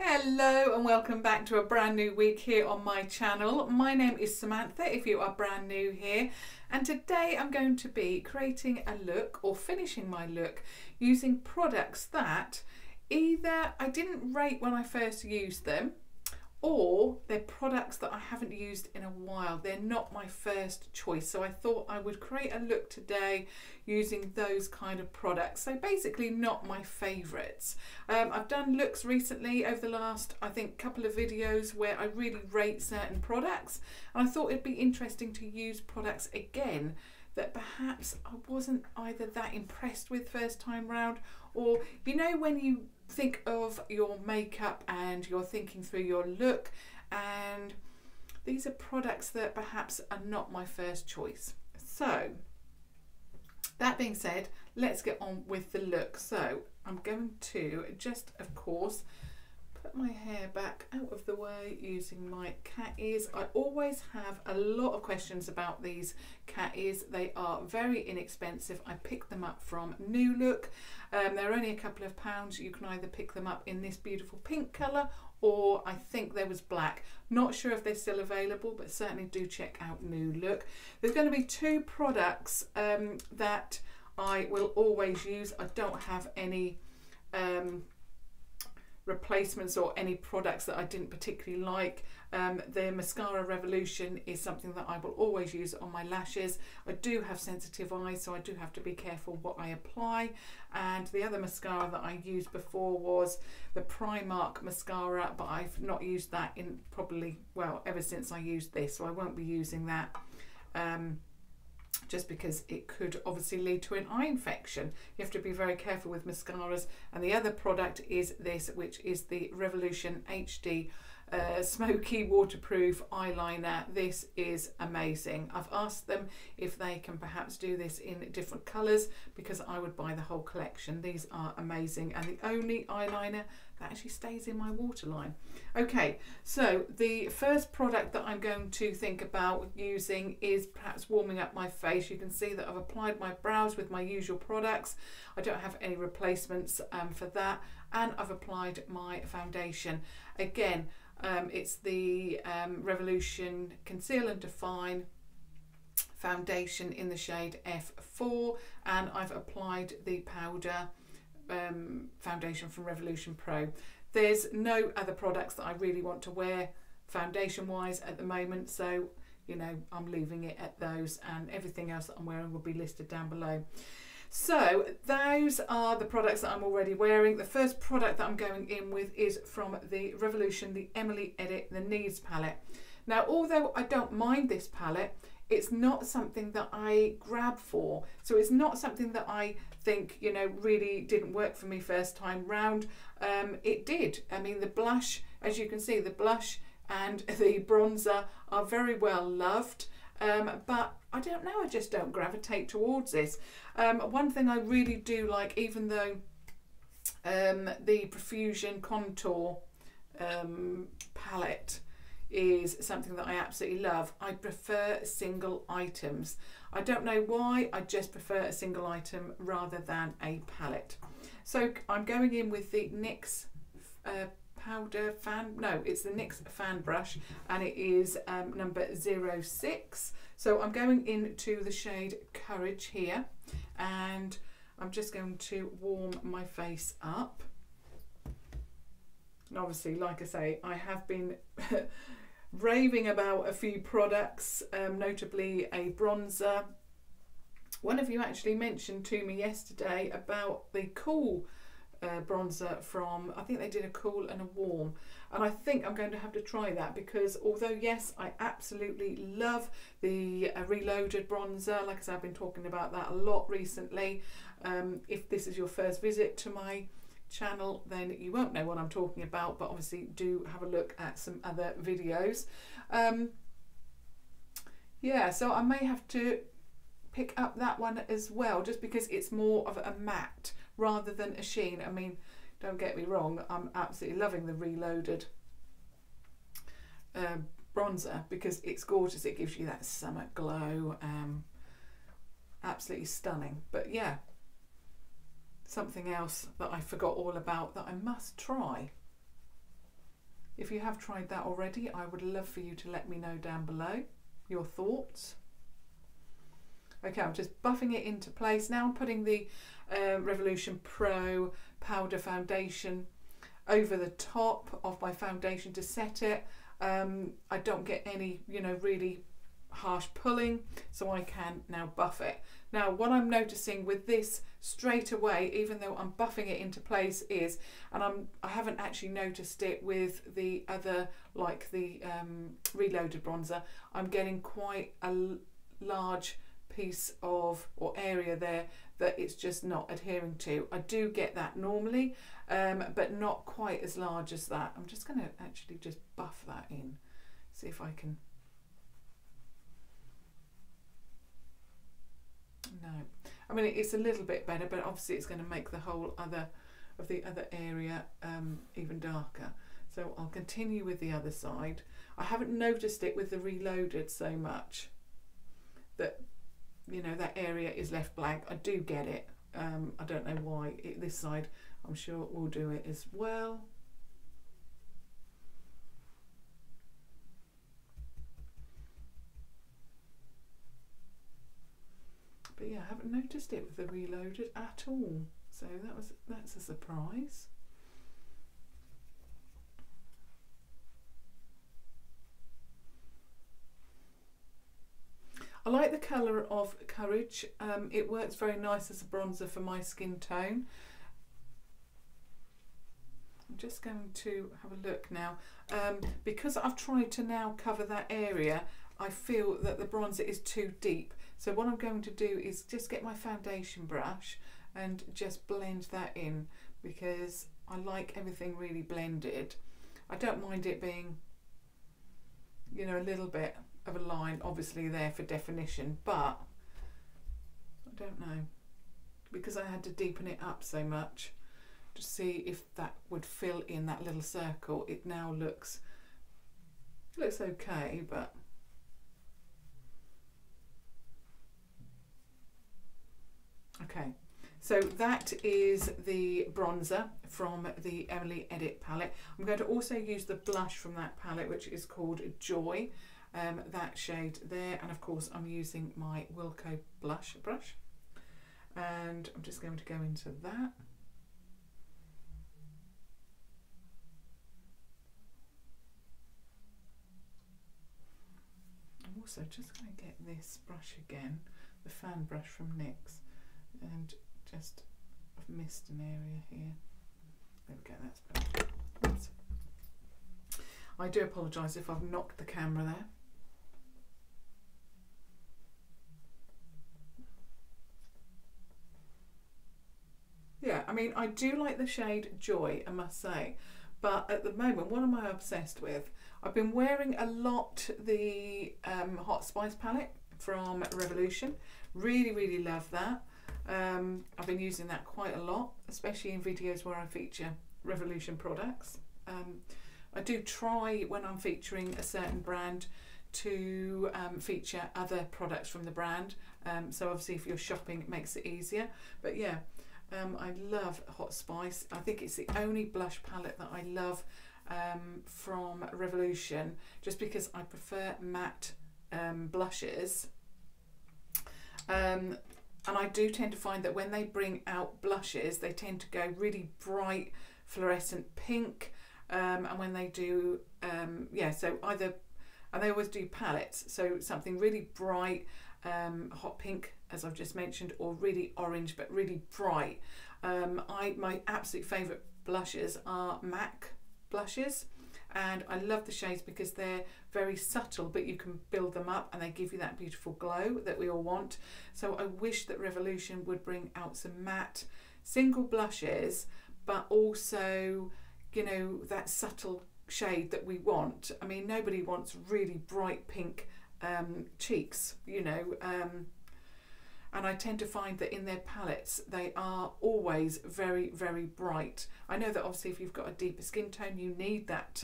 Hello and welcome back to a brand new week here on my channel. My name is Samantha if you are brand new here, and today I'm going to be creating a look or finishing my look using products that either I didn't rate when I first used them, or they're products that I haven't used in a while. They're not my first choice, so I thought I would create a look today using those kind of products. So basically not my favourites. I've done looks recently over the last, I think, couple of videos where I really rate certain products, and I thought it'd be interesting to use products again that perhaps I wasn't either that impressed with first time round, or you know when you think of your makeup and you're thinking through your look and these are products that perhaps are not my first choice. So that being said, let's get on with the look. So I'm going to just, of course, put my hair back out of the way using my cat ears. I always have a lot of questions about these cat ears. They are very inexpensive. I picked them up from New Look. They're only a couple of pounds. You can either pick them up in this beautiful pink colour, or I think there was black. Not sure if they're still available, but certainly do check out New Look. There's going to be two products that I will always use. I don't have any replacements or any products that I didn't particularly like. The Mascara Revolution is something that I will always use on my lashes. I do have sensitive eyes, so I do have to be careful what I apply. And the other mascara that I used before was the Primark mascara, but I've not used that in probably, well, ever since I used this, so I won't be using that. Just because it could obviously lead to an eye infection. You have to be very careful with mascaras. And the other product is this, which is the Revolution HD Smoky Waterproof Eyeliner. This is amazing. I've asked them if they can perhaps do this in different colours, because I would buy the whole collection. These are amazing, and the only eyeliner that actually stays in my waterline. Okay, so the first product that I'm going to think about using is perhaps warming up my face. You can see that I've applied my brows with my usual products. I don't have any replacements for that, and I've applied my foundation. Again, it's the Revolution Conceal and Define foundation in the shade F4, and I've applied the powder foundation from Revolution Pro. There's no other products that I really want to wear foundation wise at the moment, so you know, I'm leaving it at those, and everything else that I'm wearing will be listed down below. So those are the products that I'm already wearing. The first product that I'm going in with is from the Revolution, the Emily Edit, the Needs palette. Now, although I don't mind this palette, it's not something that I grab for. So it's not something that I think, you know, really didn't work for me first time round. It did. I mean, the blush, as you can see, the blush and the bronzer are very well loved. But I don't know, I just don't gravitate towards this. One thing I really do like, even though the Profusion Contour palette is something that I absolutely love, I prefer single items. I don't know why, I just prefer a single item rather than a palette. So I'm going in with the NYX it's the NYX Fan Brush, and it is number 06. So I'm going into the shade Courage here, and I'm just going to warm my face up. And obviously, like I say, I have been raving about a few products, notably a bronzer. One of you actually mentioned to me yesterday about the Cool bronzer from, I think they did a cool and a warm, and I think I'm going to have to try that, because although yes, I absolutely love the Reloaded bronzer, like I said, I've been talking about that a lot recently. If this is your first visit to my channel, then you won't know what I'm talking about, but obviously do have a look at some other videos. Yeah, so I may have to pick up that one as well, just because it's more of a matte rather than a sheen. I mean, don't get me wrong, I'm absolutely loving the Reloaded bronzer, because it's gorgeous. It gives you that summer glow, absolutely stunning. But yeah, something else that I forgot all about that I must try. you have tried that already, I would love for you to let me know down below your thoughts. Okay, I'm just buffing it into place. Now I'm putting the Revolution Pro Powder Foundation over the top of my foundation to set it. I don't get any, you know, really harsh pulling, so I can now buff it. Now what I'm noticing with this straight away, even though I'm buffing it into place, is, and I haven't actually noticed it with the other, like the Reloaded bronzer, I'm getting quite a large piece of, or area there, that it's just not adhering to. I do get that normally, but not quite as large as that. I'm just going to actually just buff that in, see if I can. No, I mean it's a little bit better, but obviously it's going to make the whole other area even darker. So I'll continue with the other side. I haven't noticed it with the Reloaded so much that, you know, that area is left blank. I do get it. I don't know why. This side, I'm sure we'll do it as well. But yeah, I haven't noticed it with the Reloaded at all. So that's a surprise. I like the colour of Courage. It works very nice as a bronzer for my skin tone. I'm just going to have a look now. Because I've tried to now cover that area, I feel that the bronzer is too deep. So what I'm going to do is just get my foundation brush and just blend that in, because I like everything really blended. I don't mind it being, you know, a little bit of a line obviously there for definition, but I don't know, because I had to deepen it up so much to see if that would fill in that little circle. It now looks okay, but okay. So that is the bronzer from the Emily Edit palette. I'm going to also use the blush from that palette, which is called Joy. That shade there, and of course I'm using my Wilko blush brush, and I'm just going to go into that. I'm also just going to get this brush again, the fan brush from Nyx, and just, I've missed an area here. There we go, that's better. Oops. I do apologise if I've knocked the camera there. Yeah, I mean, I do like the shade Joy, I must say, but at the moment, what am I obsessed with? I've been wearing a lot the Hot Spice palette from Revolution. Really love that. I've been using that quite a lot, especially in videos where I feature Revolution products. I do try, when I'm featuring a certain brand, to feature other products from the brand. So obviously if you're shopping, it makes it easier. But yeah, I love Hot Spice. I think it's the only blush palette that I love from Revolution, just because I prefer matte blushes. And I do tend to find that when they bring out blushes, they tend to go really bright fluorescent pink. And when they do, yeah, so either, and they always do palettes, so something really bright, hot pink, as I've just mentioned, or really orange but really bright. My absolute favourite blushes are MAC blushes, and I love the shades because they're very subtle, but you can build them up and they give you that beautiful glow that we all want. So I wish that Revolution would bring out some matte single blushes, but also, you know, that subtle shade that we want. I mean, nobody wants really bright pink cheeks, you know, and I tend to find that in their palettes they are always very bright. I know that obviously if you've got a deeper skin tone you need that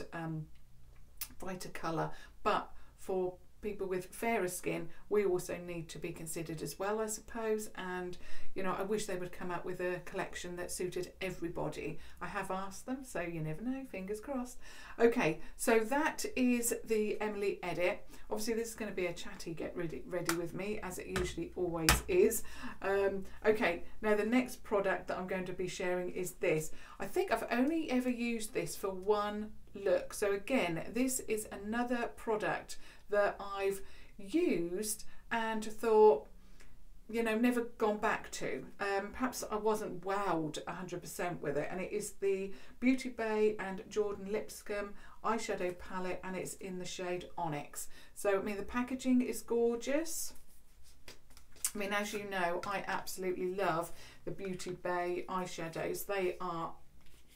brighter colour, but for people with fairer skin, we also need to be considered as well, I suppose. And you know, I wish they would come up with a collection that suited everybody. I have asked them, so you never know, fingers crossed. Okay, so that is the Emily edit. Obviously this is going to be a chatty get ready with me, as it usually always is. Okay, now the next product that I'm going to be sharing is this. I think I've only ever used this for one look. So again, this is another product that I've used and thought, you know, never gone back to. Perhaps I wasn't wowed 100% with it, and it is the Beauty Bay and Jordan Lipscombe eyeshadow palette, and it's in the shade Onyx. So I mean, the packaging is gorgeous. I mean, as you know, I absolutely love the Beauty Bay eyeshadows. They are,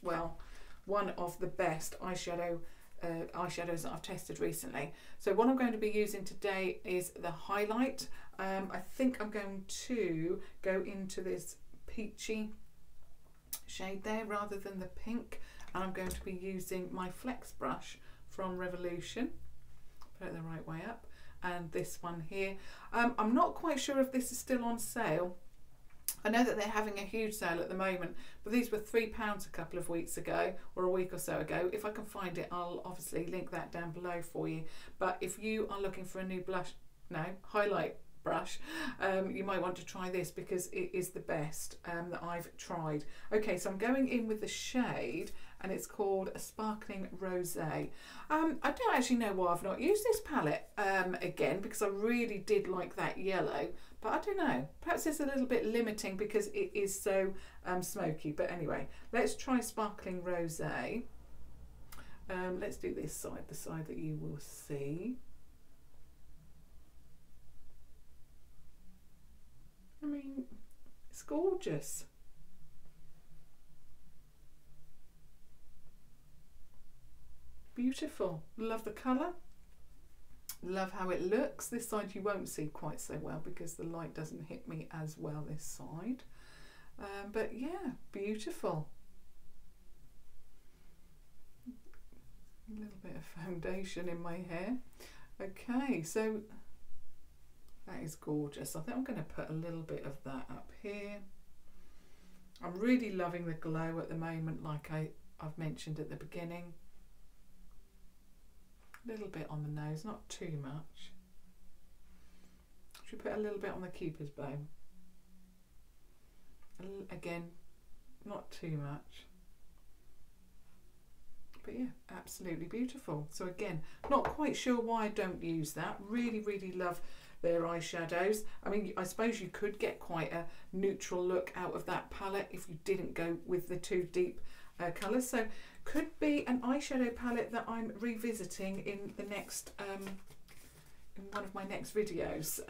well, one of the best eyeshadows that I've tested recently. So what I'm going to be using today is the highlight. I think I'm going to go into this peachy shade there rather than the pink, and I'm going to be using my flex brush from Revolution. Put it the right way up, and this one here. I'm not quite sure if this is still on sale. I know that they're having a huge sale at the moment, but these were £3 a couple of weeks ago, or a week or so ago. If I can find it, I'll obviously link that down below for you. But if you are looking for a new highlight brush, you might want to try this, because it is the best that I've tried. Okay, so I'm going in with the shade, and it's called a Sparkling Rosé. I don't actually know why I've not used this palette again, because I really did like that yellow, but I don't know, perhaps it's a little bit limiting because it is so smoky. But anyway, let's try Sparkling Rosé. Let's do this side, the side that you will see. I mean, it's gorgeous. Beautiful. Love the colour. Love how it looks. This side you won't see quite so well because the light doesn't hit me as well this side. But yeah, beautiful. A little bit of foundation in my hair. Okay, so that is gorgeous. I think I'm going to put a little bit of that up here. I'm really loving the glow at the moment, like I've mentioned at the beginning. A little bit on the nose, not too much. Should put a little bit on the Cupid's bow. Again, not too much. But yeah, absolutely beautiful. So again, not quite sure why I don't use that. Really, really love their eyeshadows. I mean, I suppose you could get quite a neutral look out of that palette if you didn't go with the too deep colours. So could be an eyeshadow palette that I'm revisiting in the next in one of my next videos.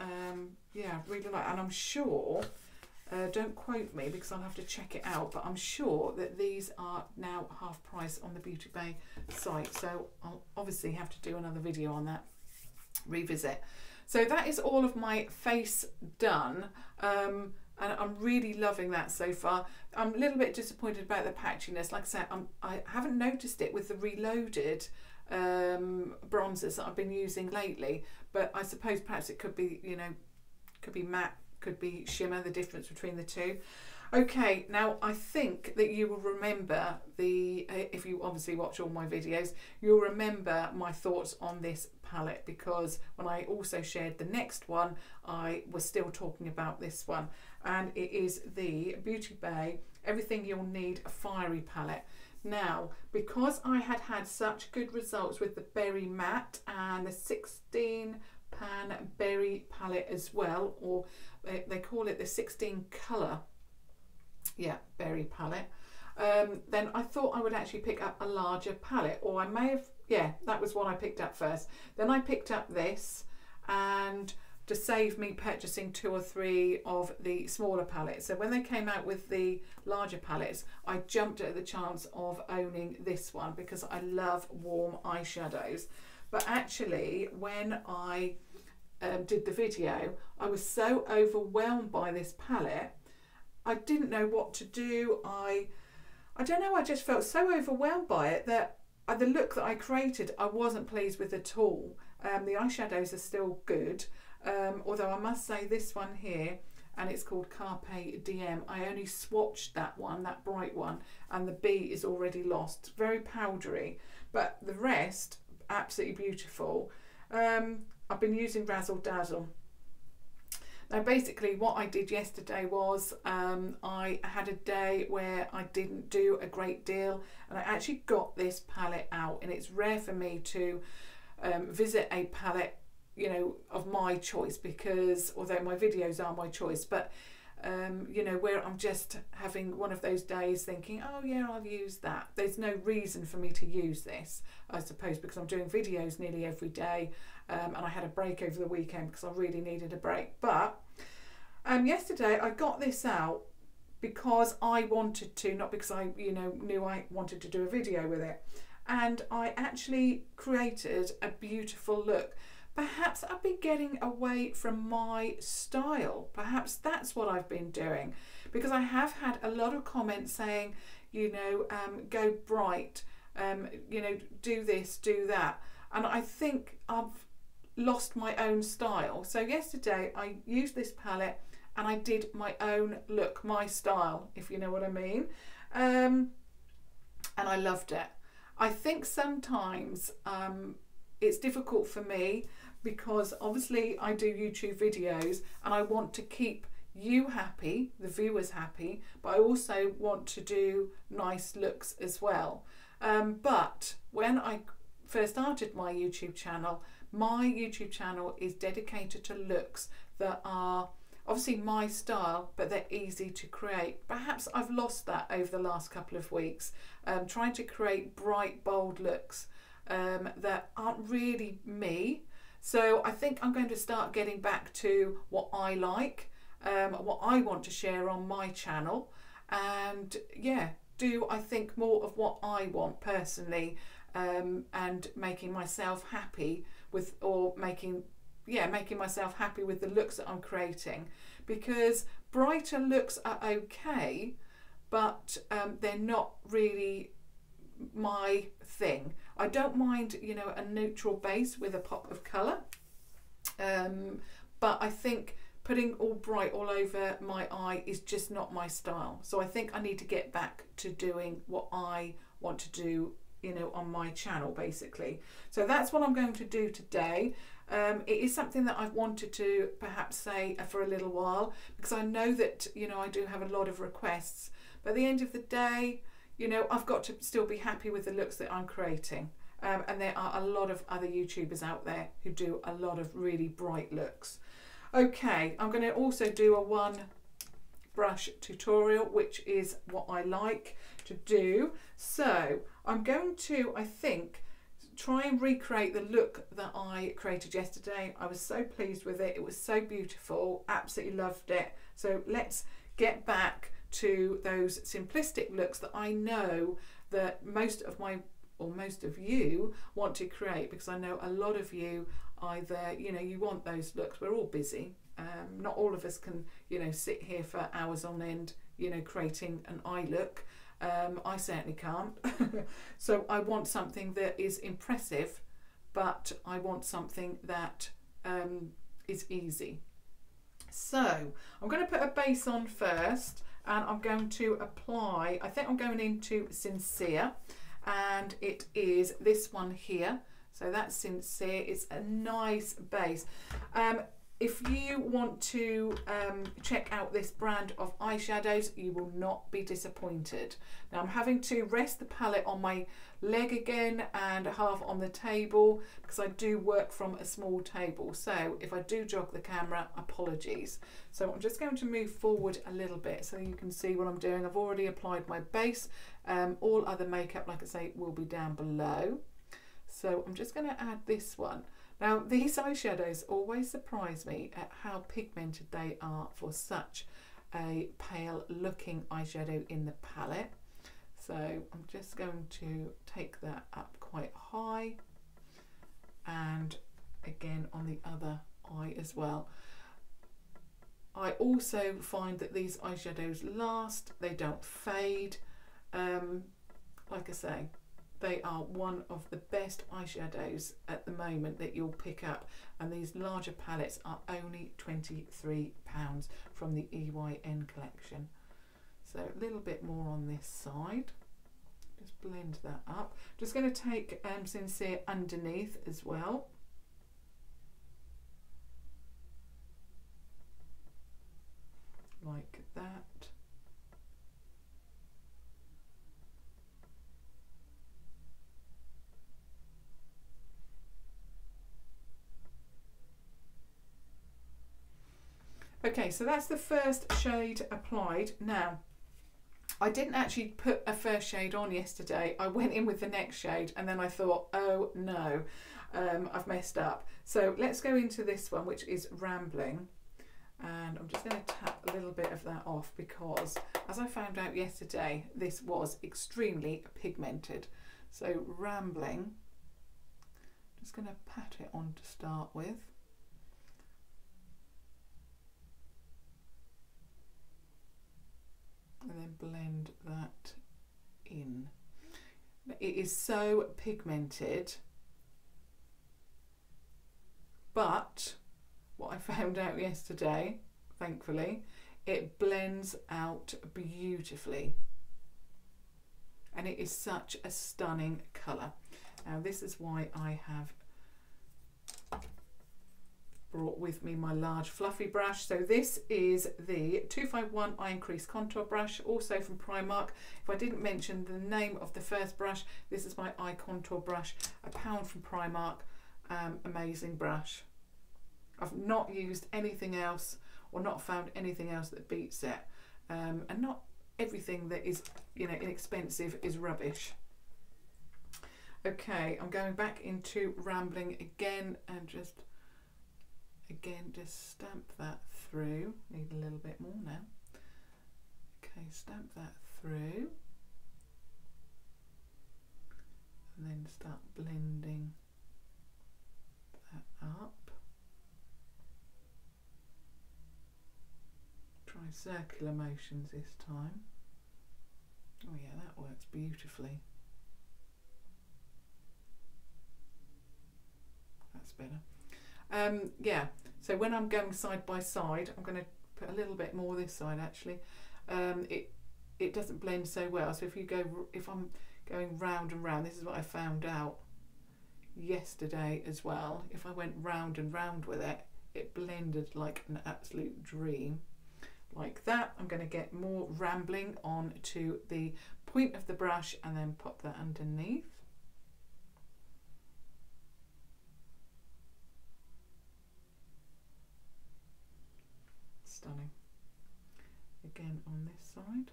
Yeah, really like, and I'm sure, don't quote me because I'll have to check it out, but I'm sure that these are now half price on the Beauty Bay site, so I'll obviously have to do another video on that, revisit. So that is all of my face done, and I'm really loving that so far. I'm a little bit disappointed about the patchiness. Like I said, I haven't noticed it with the Reloaded bronzers that I've been using lately, but I suppose perhaps it could be, you know, could be matte, could be shimmer, the difference between the two. Okay, now I think that you will remember if you obviously watch all my videos, you'll remember my thoughts on this palette, because when I also shared the next one, I was still talking about this one, and it is the Beauty Bay Everything You'll Need Fiery palette. Now, because I had such good results with the Berry Matte and the 16 pan berry palette as well, or they call it the 16 colour, yeah, berry palette, then I thought I would actually pick up a larger palette, or I may have, yeah, that was what I picked up first. Then I picked up this, and to save me purchasing 2 or 3 of the smaller palettes, so when they came out with the larger palettes, I jumped at the chance of owning this one because I love warm eyeshadows. But actually, when I did the video, I was so overwhelmed by this palette, I didn't know what to do. I don't know, I just felt so overwhelmed by it that the look that I created, I wasn't pleased with at all. The eyeshadows are still good, although I must say this one here, and it's called Carpe Diem, I only swatched that one, that bright one, and the B is already lost. Very powdery, but the rest absolutely beautiful. I've been using Razzle Dazzle. Now basically what I did yesterday was I had a day where I didn't do a great deal, and I actually got this palette out, and it's rare for me to visit a palette, you know, of my choice, because although my videos are my choice, but you know, where I'm just having one of those days thinking, oh yeah, I'll use that. There's no reason for me to use this, I suppose, because I'm doing videos nearly every day, and I had a break over the weekend because I really needed a break. But yesterday I got this out because I wanted to, not because I, you know, knew I wanted to do a video with it, and I actually created a beautiful look. Perhaps I've been getting away from my style. Perhaps that's what I've been doing, because I have had a lot of comments saying, you know, go bright, you know, do this, do that. And I think I've lost my own style. So yesterday I used this palette and I did my own look, my style, if you know what I mean. And I loved it. I think sometimes it's difficult for me, because obviously I do YouTube videos and I want to keep you happy, the viewers happy, but I also want to do nice looks as well. But when I first started my YouTube channel is dedicated to looks that are obviously my style, but they're easy to create. Perhaps I've lost that over the last couple of weeks, trying to create bright, bold looks that aren't really me. So I think I'm going to start getting back to what I like, what I want to share on my channel, and yeah, do I think more of what I want personally, and making myself happy with, or making myself happy with the looks that I'm creating, because brighter looks are okay, but they're not really my thing. I don't mind, you know, a neutral base with a pop of colour, but I think putting all bright all over my eye is just not my style. So I think I need to get back to doing what I want to do, you know, on my channel basically. So that's what I'm going to do today. It is something that I've wanted to perhaps say for a little while, because I know that, you know, I do have a lot of requests, but at the end of the day, you know, I've got to still be happy with the looks that I'm creating. And there are a lot of other YouTubers out there who do a lot of really bright looks. Okay, I'm going to also do a one brush tutorial, which is what I like to do. So I'm going to, I think, try and recreate the look that I created yesterday. I was so pleased with it. It was so beautiful. Absolutely loved it. So let's get back to those simplistic looks that I know that most of you want to create, because I know a lot of you either, you know, you want those looks. We're all busy. Not all of us can, you know, sit here for hours on end, you know, creating an eye look. I certainly can't. So I want something that is impressive, but I want something that is easy. So I'm going to put a base on first, and I'm going to apply, I think I'm going into Sincere, and it is this one here. So that's Sincere. It's a nice base. If you want to check out this brand of eyeshadows, you will not be disappointed. Now I'm having to rest the palette on my leg again and half on the table, because I do work from a small table. So if I do jog the camera, apologies. So I'm just going to move forward a little bit so you can see what I'm doing. I've already applied my base. All other makeup, like I say, will be down below. So I'm just going to add this one. Now these eyeshadows always surprise me at how pigmented they are for such a pale looking eyeshadow in the palette. So I'm just going to take that up quite high, and again on the other eye as well. I also find that these eyeshadows last, they don't fade. Like I say, They are one of the best eyeshadows at the moment that you'll pick up, and these larger palettes are only £23 from the EYN collection. So a little bit more on this side. Just blend that up. Just going to take Sincere underneath as well. Like that. Okay, so that's the first shade applied. Now, I didn't actually put a first shade on yesterday. I went in with the next shade and then I thought, oh no, I've messed up. So let's go into this one, which is Rambling. And I'm just going to tap a little bit of that off because, as I found out yesterday, this was extremely pigmented. So Rambling, just going to pat it on to start with. And then blend that in. It is so pigmented, but what I found out yesterday, thankfully, it blends out beautifully. And it is such a stunning colour. Now this is why I have brought with me my large fluffy brush. So this is the 251 Iron Crease Contour Brush, also from Primark. If I didn't mention the name of the first brush, this is my eye contour brush, £1 from Primark. Amazing brush. I've not used anything else, or not found anything else that beats it. And not everything that is, you know, inexpensive is rubbish. Okay, I'm going back into Rambling again and just stamp that through. Need a little bit more now. Okay, stamp that through and then start blending that up. Try circular motions this time. Oh yeah, that works beautifully. That's better. Yeah, so when I'm going side by side, I'm going to put a little bit more this side actually. It doesn't blend so well, so if I'm going round and round, this is what I found out yesterday as well. If I went round and round with it, it blended like an absolute dream. Like that. I'm going to get more Rambling on to the point of the brush and then pop that underneath. Stunning. Again on this side.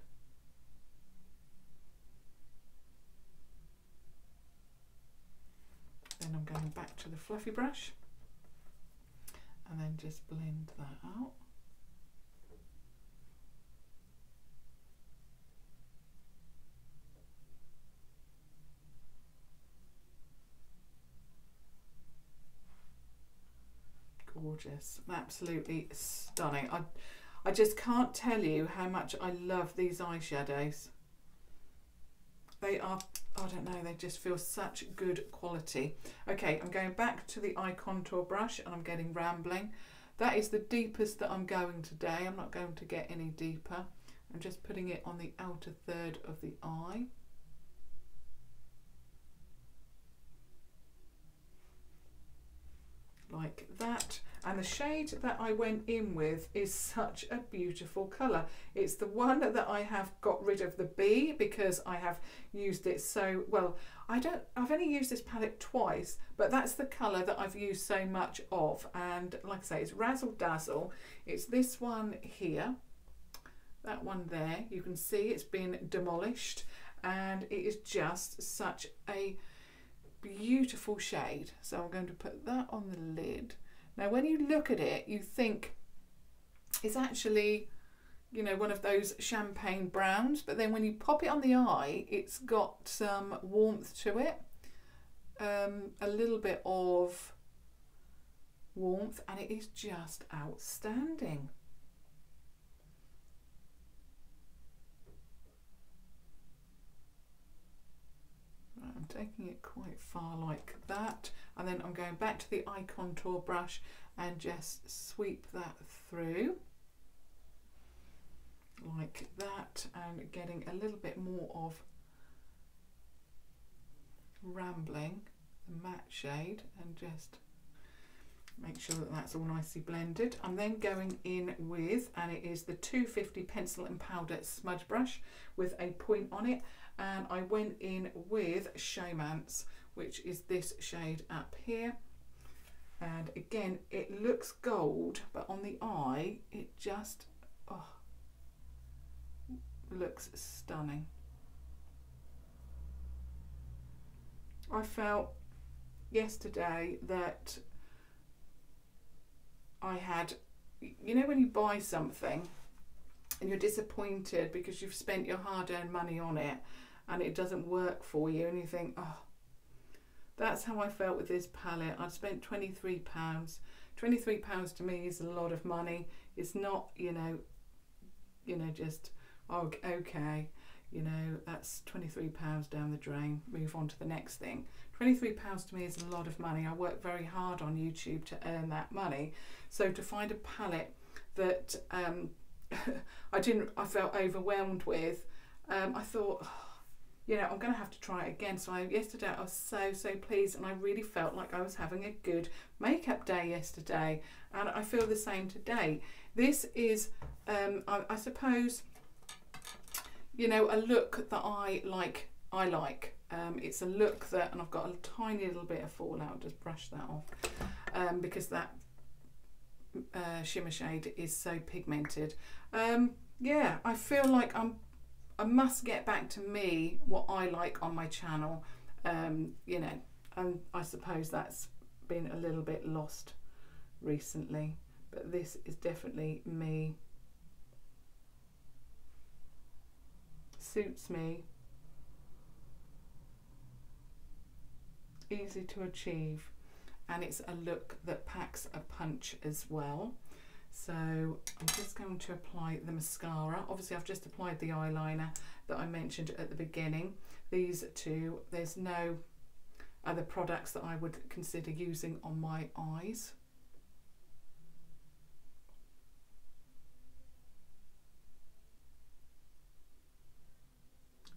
Then I'm going back to the fluffy brush and then just blend that out. Gorgeous, absolutely stunning. I just can't tell you how much I love these eyeshadows. They are, I don't know, they just feel such good quality. Okay, I'm going back to the eye contour brush and I'm getting Rambling. That is the deepest that I'm going today. I'm not going to get any deeper. I'm just putting it on the outer third of the eye. Like that. And the shade that I went in with is such a beautiful colour. It's the one that I have got rid of the B because I have used it so well. I've only used this palette twice, but that's the colour that I've used so much of. And like I say, it's Razzle Dazzle. It's this one here, that one there. You can see it's been demolished and it is just such a beautiful shade. So I'm going to put that on the lid. Now when you look at it, you think it's actually, you know, one of those champagne browns, but then when you pop it on the eye, it's got some warmth to it, a little bit of warmth, and it is just outstanding. I'm taking it quite far like that, and then I'm going back to the eye contour brush and just sweep that through like that, and getting a little bit more of Rambling, the matte shade, and just make sure that that's all nicely blended. I'm then going in with, and it is the 250 pencil and powder smudge brush with a point on it, and I went in with Showmance, which is this shade up here. And again, it looks gold, but on the eye it just looks stunning. I felt yesterday that I had, you know when you buy something and you're disappointed because you've spent your hard-earned money on it and it doesn't work for you, and you think, oh, that's how I felt with this palette. I'd spent £23. £23 to me is a lot of money. It's not, you know, just, oh, okay, you know, that's £23 down the drain, move on to the next thing. £23 to me is a lot of money. I work very hard on YouTube to earn that money. So to find a palette that I felt overwhelmed with, I thought, oh, you know, I'm going to have to try it again. So yesterday I was so pleased, and I really felt like I was having a good makeup day yesterday, and I feel the same today. This is, I suppose, you know, a look that I like. It's a look that, and I've got a tiny little bit of fallout, just brush that off, because that shimmer shade is so pigmented. Yeah, I feel like I must get back to me, what I like on my channel, you know, and I suppose that's been a little bit lost recently, but this is definitely me. Suits me, easy to achieve, and it's a look that packs a punch as well. So I'm just going to apply the mascara. Obviously I've just applied the eyeliner that I mentioned at the beginning. These two, there's no other products that I would consider using on my eyes.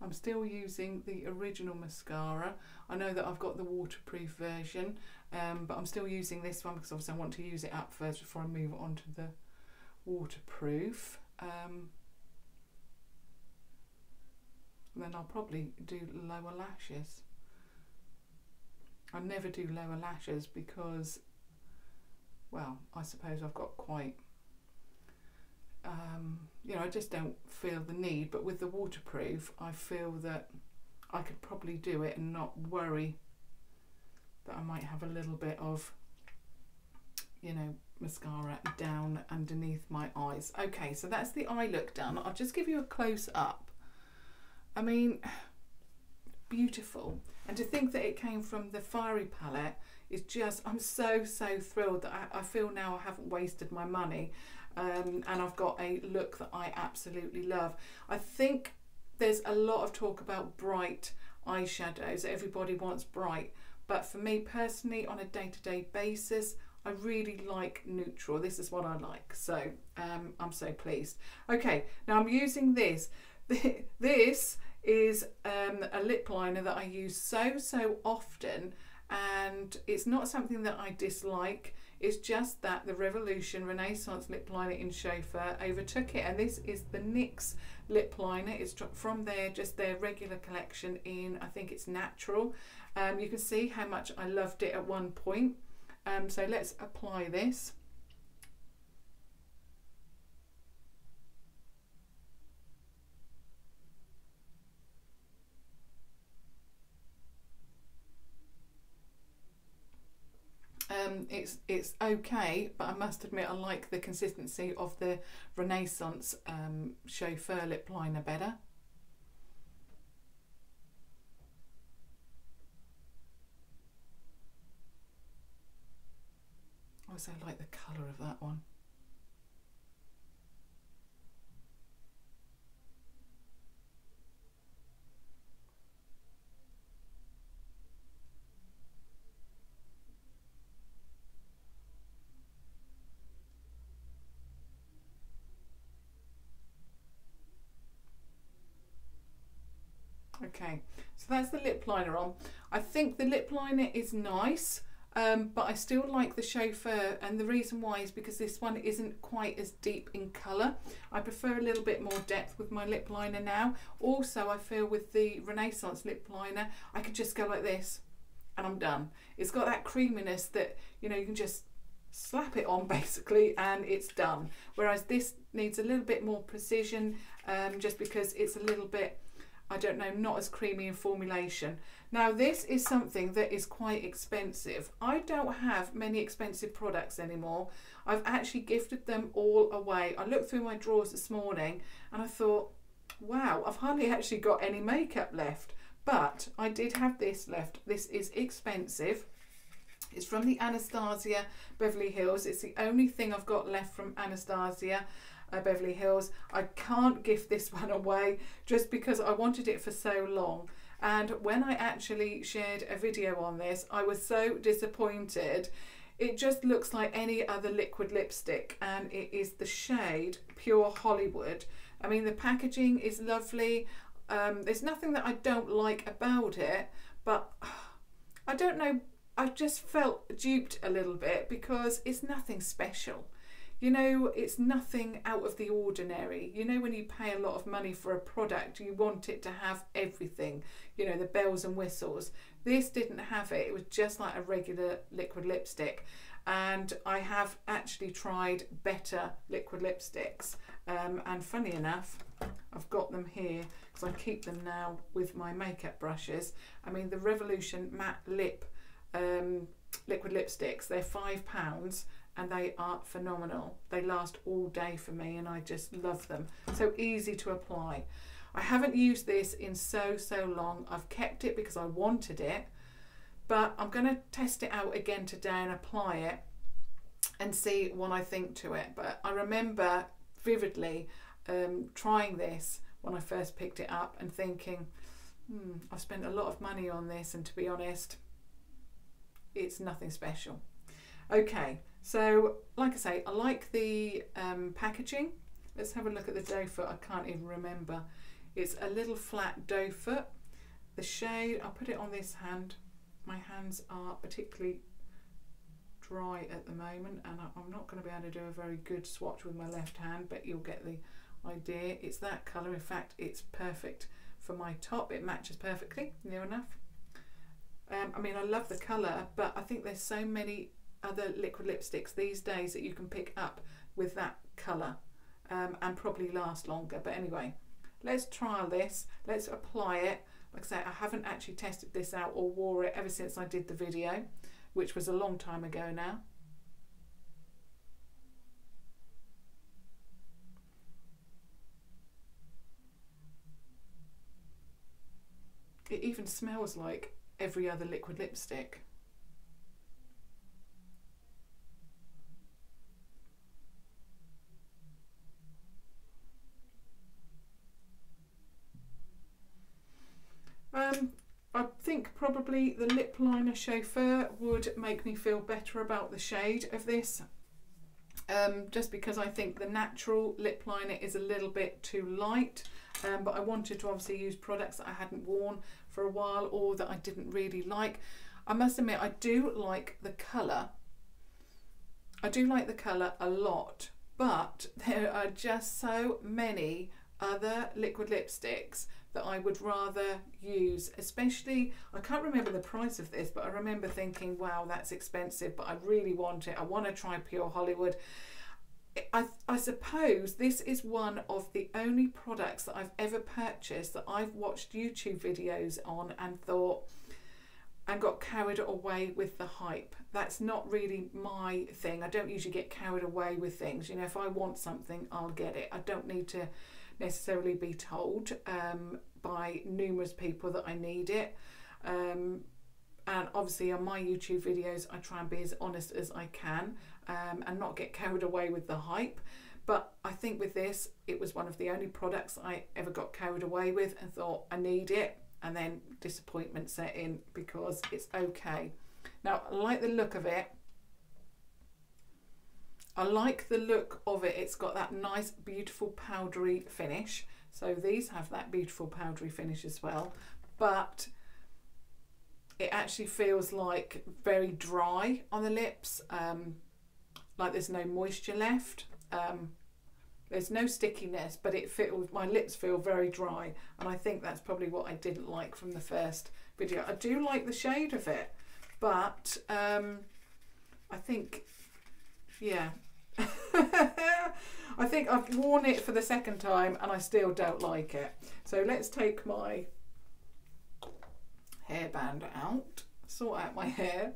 I'm still using the original mascara. I know that I've got the waterproof version, but I'm still using this one because obviously I want to use it up first before I move on to the waterproof. And then I'll probably do lower lashes. I never do lower lashes because, well, I suppose I've got quite, you know, I just don't feel the need, but with the waterproof I feel that I could probably do it and not worry that I might have a little bit of, you know, mascara down underneath my eyes. Okay, so that's the eye look done. I'll just give you a close up. I mean, beautiful. And to think that it came from the Fiery palette is just, I'm so thrilled that I feel now I haven't wasted my money. And I've got a look that I absolutely love. I think there's a lot of talk about bright eyeshadows. Everybody wants bright, but for me personally, on a day-to-day basis, I really like neutral. This is what I like, so I'm so pleased. Okay, now I'm using this. This is a lip liner that I use so often, and it's not something that I dislike. It's just that the Revolution Renaissance lip liner in Chauffeur overtook it, and this is the NYX lip liner. It's from just their regular collection in, I think it's Natural. You can see how much I loved it at one point. So let's apply this. It's okay, but I must admit I like the consistency of the Renaissance Chauffeur lip liner better. Also like the colour of that one. Okay, so that's the lip liner on. I think the lip liner is nice, but I still like the Chauffeur, and the reason why is because this one isn't quite as deep in colour. I prefer a little bit more depth with my lip liner now. Also, I feel with the Renaissance lip liner, I could just go like this and I'm done. It's got that creaminess that, you know, you can just slap it on basically and it's done. Whereas this needs a little bit more precision, just because it's a little bit, I don't know, not as creamy in formulation. Now this is something that is quite expensive. I don't have many expensive products anymore. I've actually gifted them all away. I looked through my drawers this morning and I thought, wow, I've hardly actually got any makeup left. But I did have this left. This is expensive. It's from the Anastasia Beverly Hills. It's the only thing I've got left from Anastasia Beverly Hills. I can't give this one away just because I wanted it for so long. And when I actually shared a video on this, I was so disappointed. It just looks like any other liquid lipstick, and it is the shade Pure Hollywood. I mean, the packaging is lovely. There's nothing that I don't like about it, but I don't know, I just felt duped a little bit because it's nothing special. You know, it's nothing out of the ordinary. You know, when you pay a lot of money for a product, you want it to have everything, you know, the bells and whistles. This didn't have it. It was just like a regular liquid lipstick. And I have actually tried better liquid lipsticks. And funny enough, I've got them here because I keep them now with my makeup brushes. I mean, the Revolution Matte Lip liquid lipsticks, they're £5 and they are phenomenal. They last all day for me and I just love them. So easy to apply. I haven't used this in so long. I've kept it because I wanted it, but I'm going to test it out again today and apply it and see what I think to it. But I remember vividly trying this when I first picked it up and thinking, I've spent a lot of money on this, and to be honest, it's nothing special. Okay, so like I say, I like the packaging. Let's have a look at the doe foot. I can't even remember. It's a little flat doe foot. The shade, I'll put it on this hand. My hands are particularly dry at the moment and I'm not going to be able to do a very good swatch with my left hand, but you'll get the idea. It's that colour. In fact, it's perfect for my top. It matches perfectly, near enough. I mean, I love the colour, but I think there's so many other liquid lipsticks these days that you can pick up with that colour and probably last longer. But anyway, let's trial this. Let's apply it. Like I say, I haven't actually tested this out or wore it ever since I did the video, which was a long time ago now. It even smells like every other liquid lipstick. I think probably the lip liner Chauffeur would make me feel better about the shade of this, just because I think the natural lip liner is a little bit too light, but I wanted to obviously use products that I hadn't worn for a while or that I didn't really like. I must admit, I do like the colour. I do like the colour a lot, but there are just so many other liquid lipsticks that I would rather use, especially, I can't remember the price of this, but I remember thinking, wow, that's expensive, but I really want it. I want to try Pure Hollywood. I suppose this is one of the only products that I've ever purchased that I've watched YouTube videos on and thought, and got carried away with the hype. That's not really my thing. I don't usually get carried away with things. You know, if I want something, I'll get it. I don't need to necessarily be told by numerous people that I need it. And obviously on my YouTube videos, I try and be as honest as I can and not get carried away with the hype. But I think with this, it was one of the only products I ever got carried away with and thought, I need it. And then disappointment set in because it's okay. Now, I like the look of it. I like the look of it. It's got that nice, beautiful powdery finish. So these have that beautiful powdery finish as well. but it actually feels like very dry on the lips, like there's no moisture left. There's no stickiness, but my lips feel very dry, and I think that's probably what I didn't like from the first video. I do like the shade of it, but I think, yeah, I think I've worn it for the second time and I still don't like it. So let's take my hairband out, sort out my hair,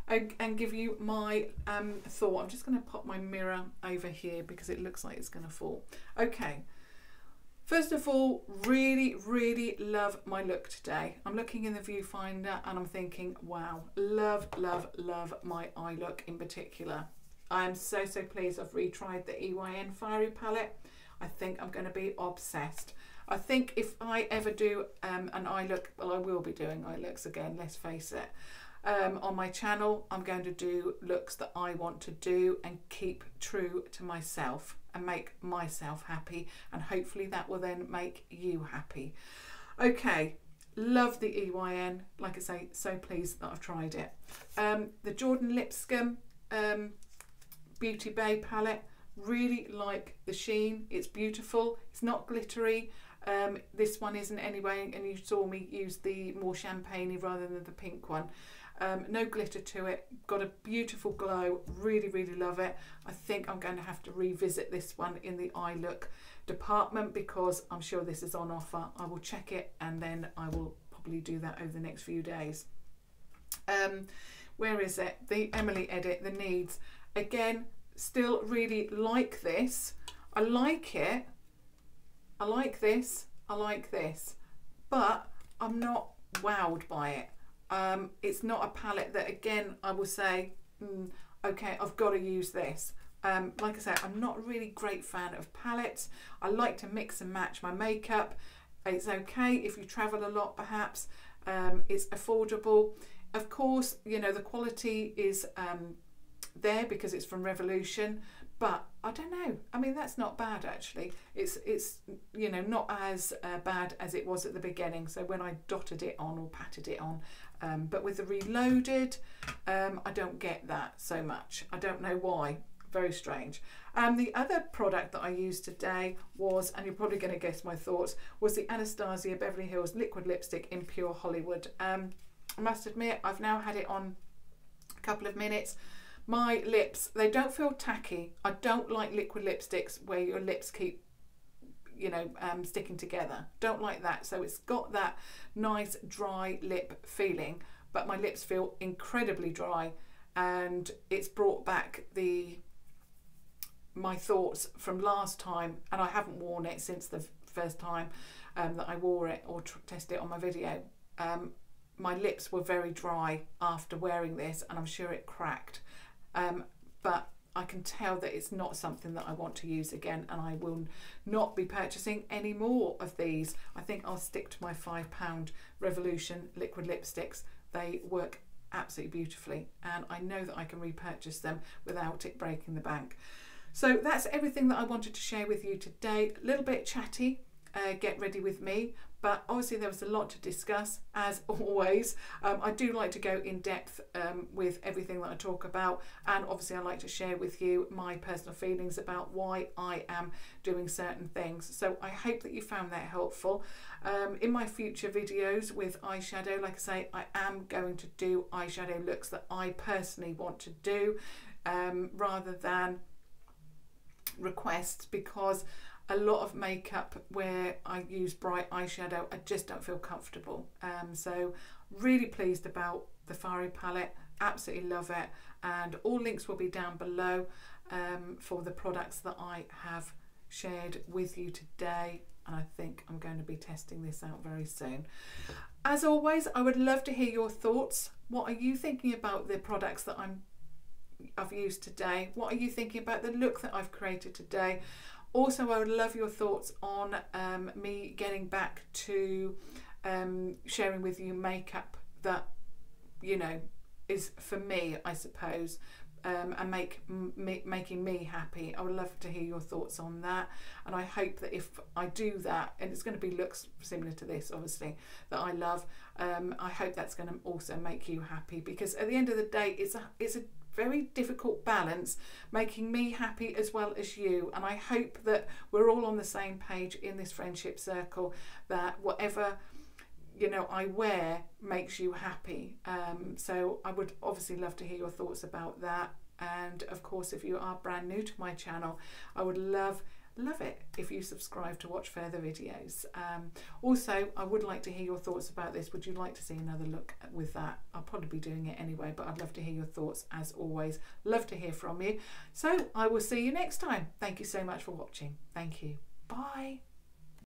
and give you my thought. I'm just going to pop my mirror over here because it looks like it's going to fall. Okay, first of all, really, really love my look today. I'm looking in the viewfinder and I'm thinking, wow, love, love, love my eye look in particular. I am so, so pleased I've retried the EYN Fiery palette. I think I'm going to be obsessed. I think if I ever do an eye look, well, I will be doing eye looks again, let's face it. On my channel, I'm going to do looks that I want to do and keep true to myself and make myself happy, and hopefully that will then make you happy. Okay, love the EYN. Like I say, so pleased that I've tried it. The Jordan Lipscombe Beauty Bay palette, really like the sheen. It's beautiful, it's not glittery. This one isn't anyway, and you saw me use the more champagne-y rather than the pink one. No glitter to it, got a beautiful glow, really, really love it. I think I'm going to have to revisit this one in the eye look department because I'm sure this is on offer. I will check it and then I will probably do that over the next few days. Where is it? The Emily edit, the Needs. Again, still really like this. I like it. I like this. I like this. But I'm not wowed by it. It's not a palette that, again, I will say, okay, I've got to use this. Like I said, I'm not a really great fan of palettes. I like to mix and match my makeup. It's okay if you travel a lot, perhaps. It's affordable. Of course, you know, the quality is there because it's from Revolution, but I don't know. I mean, that's not bad actually. It's you know, not as bad as it was at the beginning. So when I dotted it on or patted it on, but with the Reloaded, I don't get that so much. I don't know why. Very strange. The other product that I used today was, and you're probably going to guess my thoughts, was the Anastasia Beverly Hills Liquid Lipstick in Pure Hollywood. I must admit, I've now had it on a couple of minutes. My lips, they don't feel tacky. I don't like liquid lipsticks where your lips keep, you know, sticking together. Don't like that. So it's got that nice dry lip feeling, but my lips feel incredibly dry, and it's brought back my thoughts from last time, and I haven't worn it since the first time that I wore it or tested it on my video. My lips were very dry after wearing this, and I'm sure it cracked. But I can tell that it's not something that I want to use again, and I will not be purchasing any more of these. I think I'll stick to my £5 Revolution liquid lipsticks. They work absolutely beautifully, and I know that I can repurchase them without it breaking the bank. So that's everything that I wanted to share with you today. A little bit chatty, get ready with me, but obviously there was a lot to discuss, as always. I do like to go in depth with everything that I talk about, and obviously I like to share with you my personal feelings about why I am doing certain things. So I hope that you found that helpful. In my future videos with eyeshadow, like I say, I am going to do eyeshadow looks that I personally want to do, rather than requests, because a lot of makeup where I use bright eyeshadow, I just don't feel comfortable. So really pleased about the Fiery palette, absolutely love it, and all links will be down below for the products that I have shared with you today, and I think I'm going to be testing this out very soon. As always, I would love to hear your thoughts. What are you thinking about the products that I've used today? What are you thinking about the look that I've created today? Also, I would love your thoughts on me getting back to sharing with you makeup that, you know, is for me, I suppose, and making me happy. I would love to hear your thoughts on that, and I hope that if I do that, and it's going to be looks similar to this obviously that I love, I hope that's going to also make you happy, because at the end of the day it's a very difficult balance, making me happy as well as you, and I hope that we're all on the same page in this friendship circle, that whatever I wear makes you happy. So I would obviously love to hear your thoughts about that, and of course if you are brand new to my channel, I would love it if you subscribe to watch further videos. Also, I would like to hear your thoughts about this. Would you like to see another look with that? I'll probably be doing it anyway, but I'd love to hear your thoughts as always. Love to hear from you. So I will see you next time. Thank you so much for watching. Thank you. Bye.